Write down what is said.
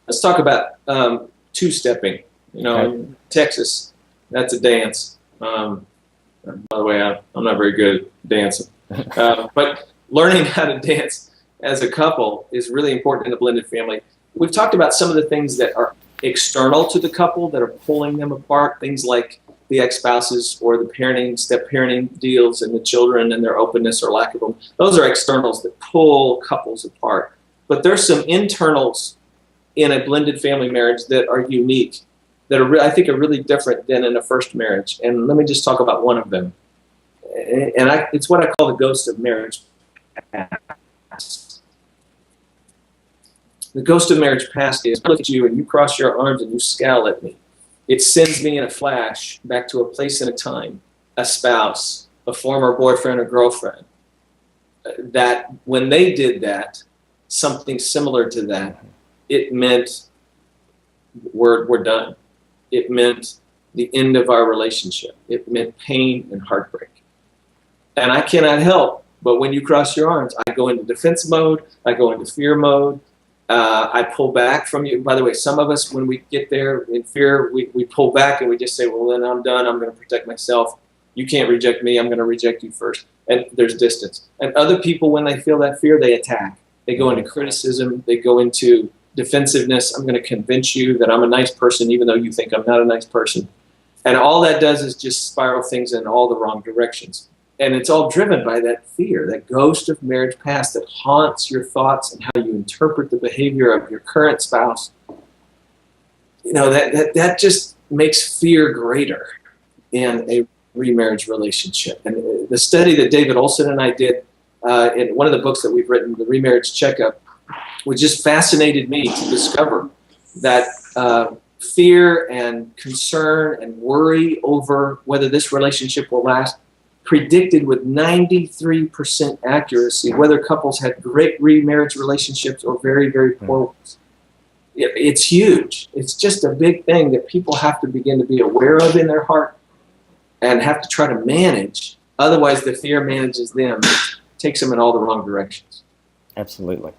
Let's talk about two-stepping. In Texas, that's a dance. By the way, I'm not very good at dancing. But learning how to dance as a couple is really important in a blended family. We've talked about some of the things that are external to the couple that are pulling them apart, things like the ex-spouses or the parenting, step-parenting deals and the children and their openness or lack of them. Those are externals that pull couples apart. But there's some internals in a blended family marriage that are unique, that are, I think, are really different than in a first marriage. And let me just talk about one of them. And it's what I call the ghost of marriage past. The ghost of marriage past is, I look at you and you cross your arms and you scowl at me. It sends me in a flash back to a place and a time, a spouse, a former boyfriend or girlfriend, that when they did that, something similar to that, it meant we're done. It meant the end of our relationship. It meant pain and heartbreak. And I cannot help, but when you cross your arms, I go into defense mode, I go into fear mode, I pull back from you. By the way, some of us, when we get there in fear, we pull back and we just say, well, then I'm done. I'm going to protect myself. You can't reject me. I'm going to reject you first. And there's distance. And other people, when they feel that fear, they attack. They go into criticism. They go into defensiveness. I'm going to convince you that I'm a nice person, even though you think I'm not a nice person. And all that does is just spiral things in all the wrong directions. And it's all driven by that fear, that ghost of marriage past that haunts your thoughts and how you interpret the behavior of your current spouse. That just makes fear greater in a remarriage relationship. And the study that David Olson and I did in one of the books that we've written, the Remarriage Checkup, which just fascinated me to discover that fear and concern and worry over whether this relationship will last predicted with 93% accuracy whether couples had great remarriage relationships or very, very poor ones. It's huge. It's just a big thing that people have to begin to be aware of in their heart and have to try to manage. Otherwise, the fear manages them, takes them in all the wrong directions. Absolutely.